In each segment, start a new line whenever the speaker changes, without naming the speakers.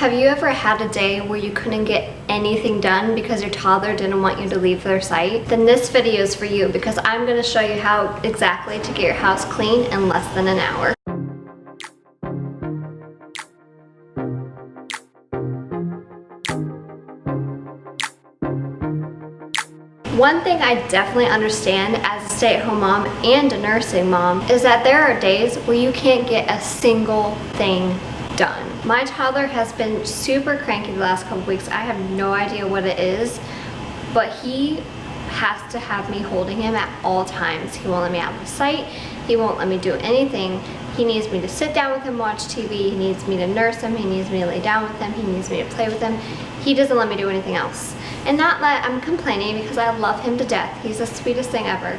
Have you ever had a day where you couldn't get anything done because your toddler didn't want you to leave their sight? Then this video is for you, because I'm going to show you how exactly to get your house clean in less than an hour. One thing I definitely understand as a stay-at-home mom and a nursing mom is that there are days where you can't get a single thing done. My toddler has been super cranky the last couple weeks. I have no idea what it is, but he has to have me holding him at all times. He won't let me out of his sight. He won't let me do anything. He needs me to sit down with him, watch TV. He needs me to nurse him. He needs me to lay down with him. He needs me to play with him. He doesn't let me do anything else. And not that I'm complaining, because I love him to death. He's the sweetest thing ever.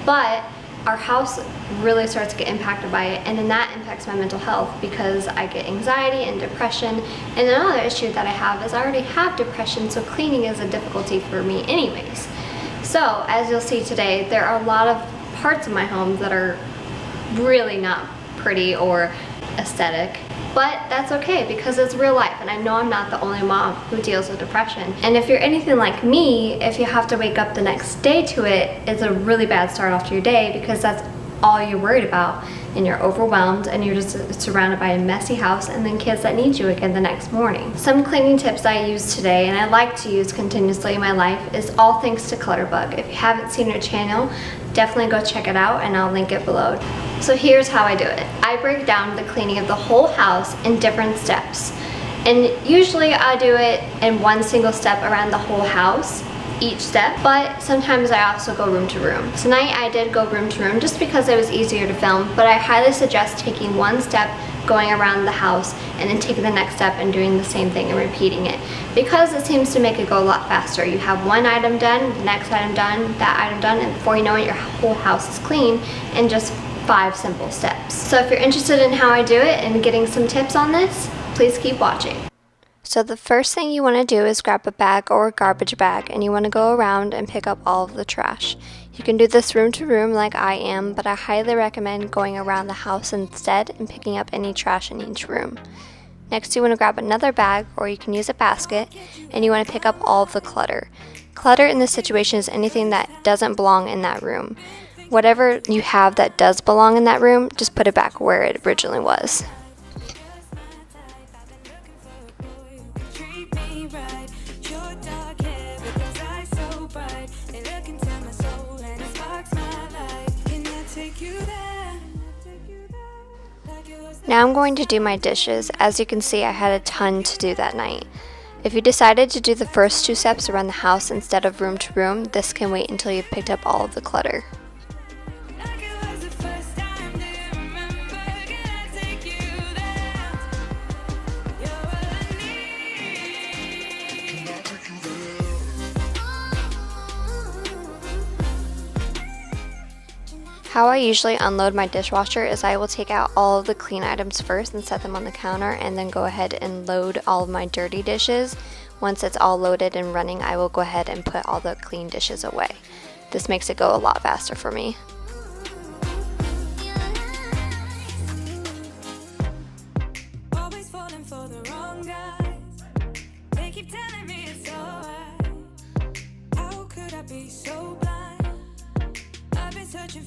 But our house really starts to get impacted by it, and then that impacts my mental health because I get anxiety and depression. And another issue that I have is I already have depression, so cleaning is a difficulty for me anyways. So as you'll see today, there are a lot of parts of my home that are really not pretty or aesthetic. But that's okay, because it's real life, and I know I'm not the only mom who deals with depression. And if you're anything like me, if you have to wake up the next day to it, it's a really bad start off to your day, because that's all you're worried about, and you're overwhelmed, and you're just surrounded by a messy house and then kids that need you again the next morning. Some cleaning tips I use today, and I like to use continuously in my life, is all thanks to Clutterbug. If you haven't seen her channel, definitely go check it out, and I'll link it below. So here's how I do it. I break down the cleaning of the whole house in different steps. And usually I do it in one single step around the whole house, each step, but sometimes I also go room to room. Tonight I did go room to room just because it was easier to film, but I highly suggest taking one step, going around the house, and then taking the next step and doing the same thing and repeating it, because it seems to make it go a lot faster. You have one item done, the next item done, that item done, and before you know it, your whole house is clean in just 5 simple steps. So if you're interested in how I do it and getting some tips on this, please keep watching. So the first thing you want to do is grab a bag or a garbage bag, and you want to go around and pick up all of the trash. You can do this room to room like I am, but I highly recommend going around the house instead and picking up any trash in each room. Next, you want to grab another bag, or you can use a basket, and you want to pick up all of the clutter. Clutter in this situation is anything that doesn't belong in that room. Whatever you have that does belong in that room, just put it back where it originally was. Now I'm going to do my dishes. As you can see, I had a ton to do that night. If you decided to do the first 2 steps around the house instead of room to room, this can wait until you've picked up all of the clutter. How I usually unload my dishwasher is I will take out all of the clean items first and set them on the counter, and then go ahead and load all of my dirty dishes. Once it's all loaded and running, I will go ahead and put all the clean dishes away. This makes it go a lot faster for me.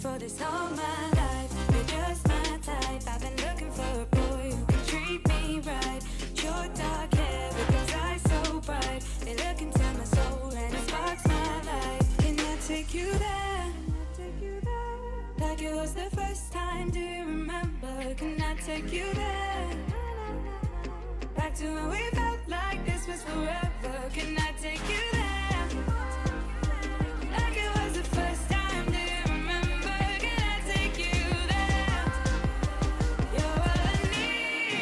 For this all my life, you're just my type. I've been looking for a boy who can treat me right. Your dark hair with those eyes so bright, they look into my soul and it sparks my life. Can I take you there? Like it was the first time, do you remember? Can I take you there? Back to when we felt like this was forever. Can I take you there? Like it was the first time, do you remember? Can I take you there? You're all I need.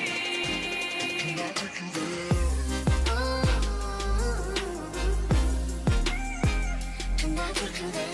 Can I take you there? Can I take you there?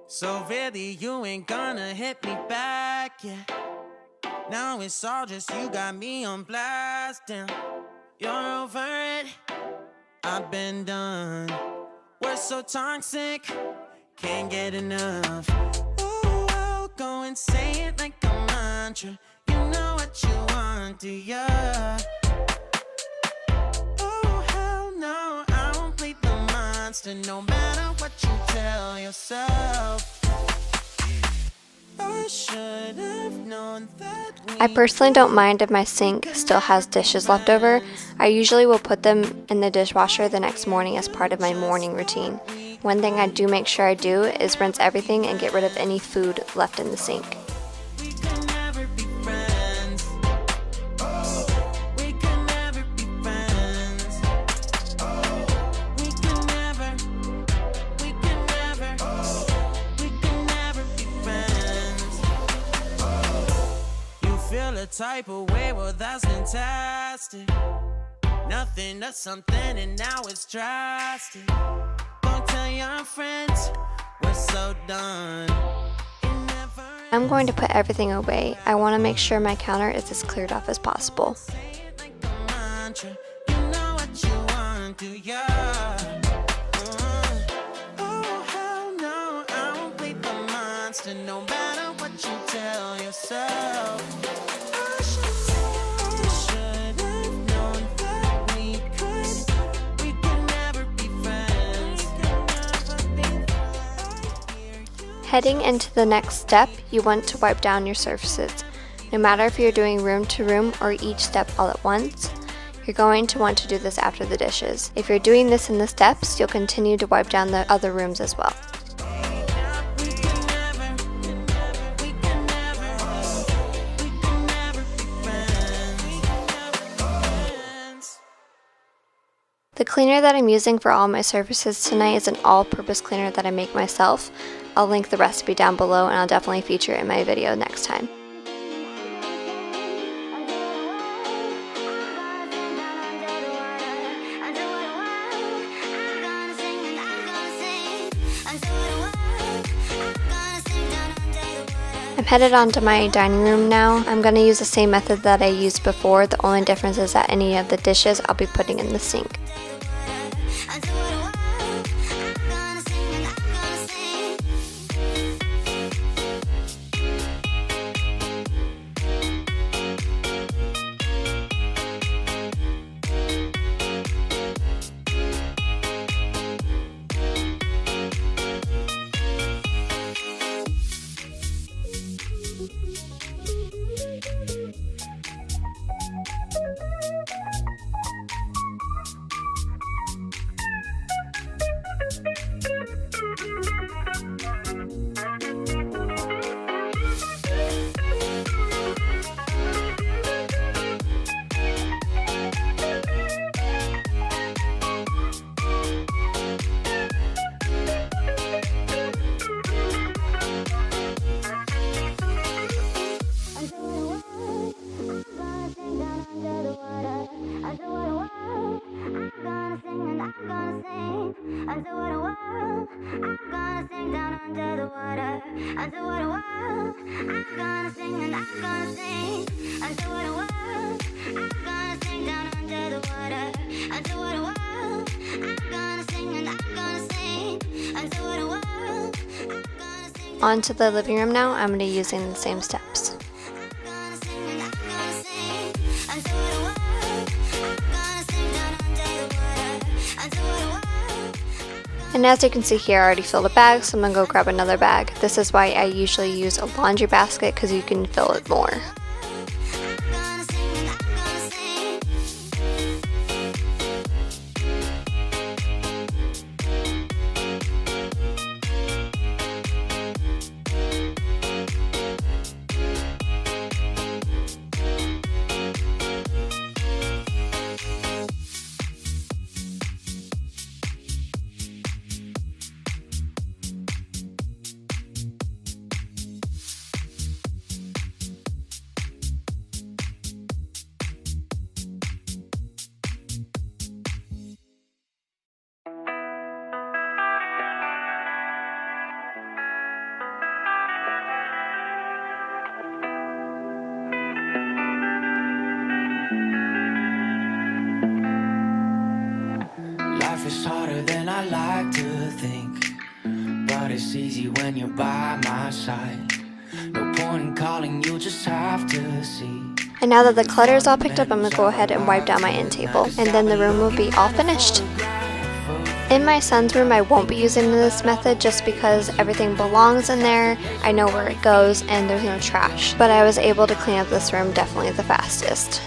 So really, you ain't gonna hit me back, yeah. Now it's all just you got me on blast, damn. You're over it, I've been done. We're so toxic, can't get enough. Ooh, I'll go and say it like a mantra. You know what you want, do ya? Oh, hell no, I won't play the monster, no matter what you tell yourself. I should have known that.
I personally don't mind if my sink still has dishes left over. I usually will put them in the dishwasher the next morning as part of my morning routine. One thing I do make sure I do is rinse everything and get rid of any food left in the sink.
We can never be friends. We can never be friends. We can never be friends. You feel a type of way, well that's fantastic. Nothing to something and now it's drastic. Don't tell your friends we're so done.
I'm going to put everything away. I want to make sure my counter is as cleared off as possible.
No matter what you tell yourself.
Heading into the next step, you want to wipe down your surfaces. No matter if you're doing room to room or each step all at once, you're going to want to do this after the dishes. If you're doing this in the steps, you'll continue to wipe down the other rooms as well. The cleaner that I'm using for all my surfaces tonight is an all-purpose cleaner that I make myself. I'll link the recipe down below and I'll definitely feature it in my video next time. I'm headed on to my dining room now. I'm going to use the same method that I used before. The only difference is that any of the dishes I'll be putting in the sink. On to the living room now. I'm going to be using the same steps. And as you can see here, I already filled a bag, so I'm going to go grab another bag. This is why I usually use a laundry basket, because you can fill it more.
I like to think, but it's easy when you're by my side. No point in calling, you just have to see.
And now that the clutter is all picked up, I'm going to go ahead and wipe down my end table, and then the room will be all finished. In my son's room, I won't be using this method just because everything belongs in there, I know where it goes, and there's no trash. But I was able to clean up this room definitely the fastest.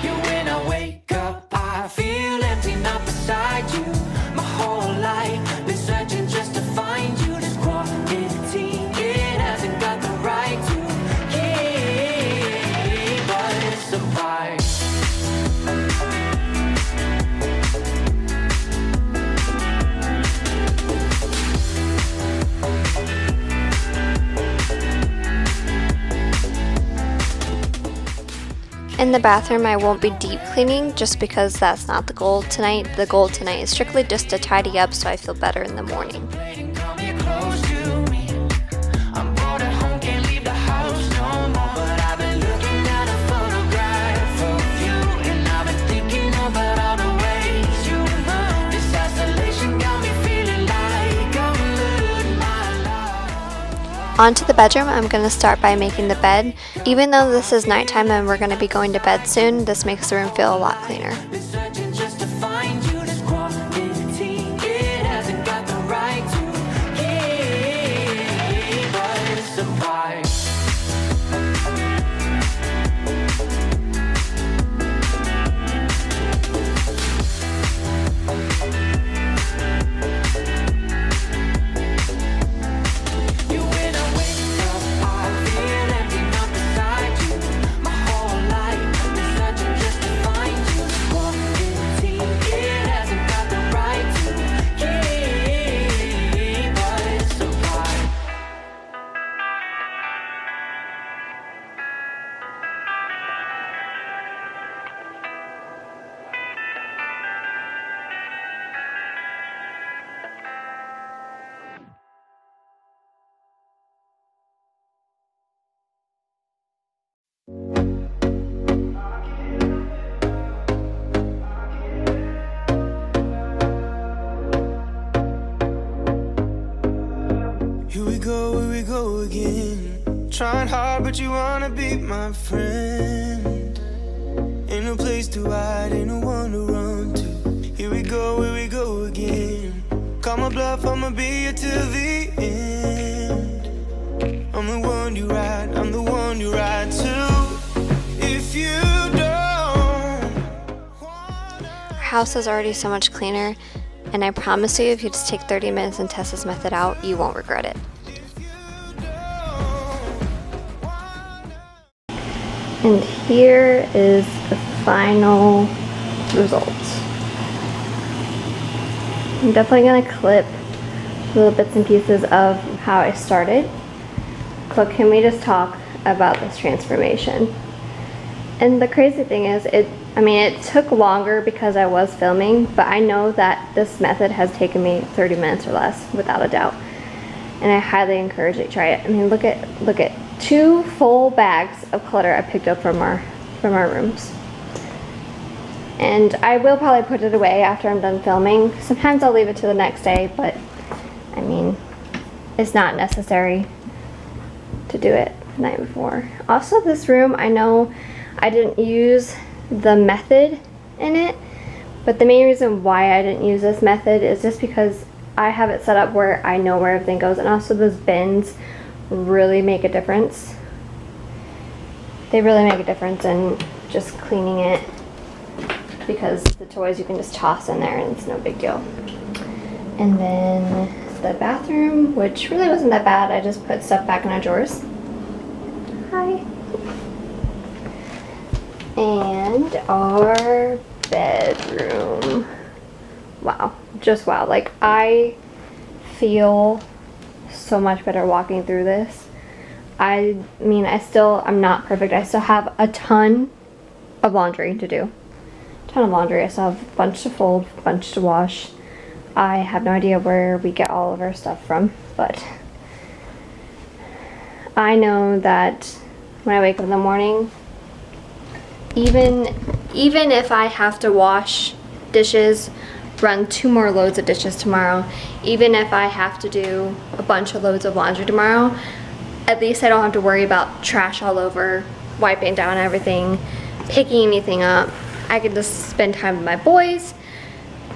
When I wake up, I feel empty, not beside you. My whole life, been searching just to find you. This quarantine, it hasn't got the right to keep us apart.
In the bathroom, I won't be deep cleaning just because that's not the goal tonight. The goal tonight is strictly just to tidy up so I feel better in the morning. On to the bedroom, I'm going to start by making the bed. Even though this is nighttime and we're going to be going to bed soon, this makes the room feel a lot cleaner.
Here we go again. Trying hard, but you wanna be my friend. Ain't no place to hide, ain't no one to run to. Here we go again. Call my bluff, I'ma be here till the end. I'm the one you ride, I'm the one you ride to. If you don't.
Our house is already so much cleaner, and I promise you, if you just take 30 minutes and test this method out, you won't regret it. And here is the final result. I'm definitely going to clip little bits and pieces of how I started. But can we just talk about this transformation? And the crazy thing is, it took longer because I was filming, but I know that this method has taken me 30 minutes or less, without a doubt. And I highly encourage you to try it. I mean, look at 2 full bags of clutter I picked up from our rooms. And I will probably put it away after I'm done filming. Sometimes I'll leave it to the next day, but I mean, it's not necessary to do it the night before. Also, this room, I know I didn't use the method in it, but the main reason why I didn't use this method is just because I have it set up where I know where everything goes, and also those bins really make a difference. They really make a difference in just cleaning it, because the toys you can just toss in there and it's no big deal. And then the bathroom, which really wasn't that bad. I just put stuff back in our drawers. Hi. And our bedroom. Wow, just wow. Like, I feel so much better walking through this. I mean, I'm not perfect. I still have a ton of laundry to do. I still have a bunch to fold, a bunch to wash. I have no idea where we get all of our stuff from, but I know that when I wake up in the morning, even if I have to wash dishes run 2 more loads of dishes tomorrow. Even if I have to do a bunch of loads of laundry tomorrow, at least I don't have to worry about trash all over, wiping down everything, picking anything up. I can just spend time with my boys,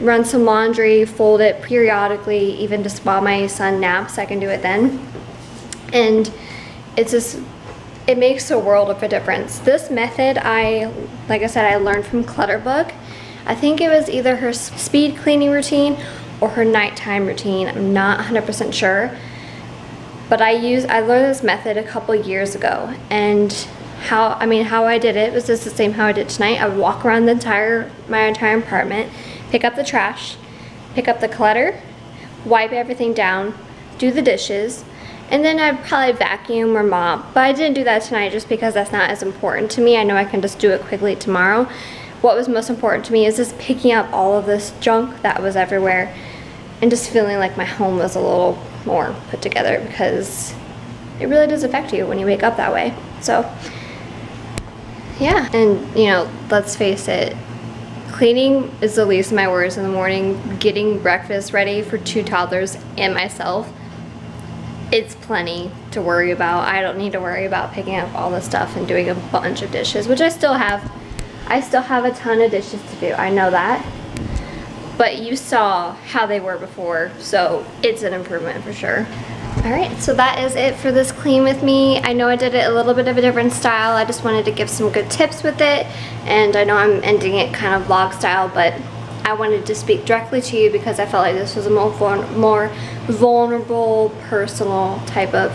run some laundry, fold it periodically, even just while my son naps, I can do it then. And it's just, it makes a world of a difference. This method, like I said, I learned from Clutterbug. I think it was either her speed cleaning routine or her nighttime routine. I'm not 100% sure. But I learned this method a couple years ago, and how I did it was just the same how I did tonight. I would walk around my entire apartment, pick up the trash, pick up the clutter, wipe everything down, do the dishes, and then I'd probably vacuum or mop. But I didn't do that tonight just because that's not as important to me. I know I can just do it quickly tomorrow. What was most important to me is just picking up all of this junk that was everywhere and just feeling like my home was a little more put together, because it really does affect you when you wake up that way. So yeah, and you know, let's face it, cleaning is the least of my worries in the morning. Getting breakfast ready for 2 toddlers and myself, it's plenty to worry about. I don't need to worry about picking up all this stuff and doing a bunch of dishes, which I still have. I still have a ton of dishes to do, I know that. But you saw how they were before, so it's an improvement for sure. Alright, so that is it for this clean with me. I know I did it a little bit of a different style. I just wanted to give some good tips with it. And I know I'm ending it kind of vlog style, but I wanted to speak directly to you because I felt like this was a more vulnerable, personal type of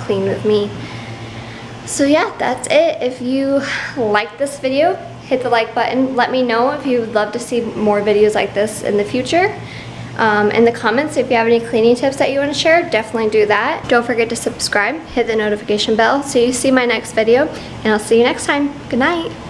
clean with me. So yeah, that's it. If you like this video, hit the like button. Let me know if you would love to see more videos like this in the future. In the comments, if you have any cleaning tips that you want to share, definitely do that. Don't forget to subscribe, hit the notification bell so you see my next video, and I'll see you next time. Good night.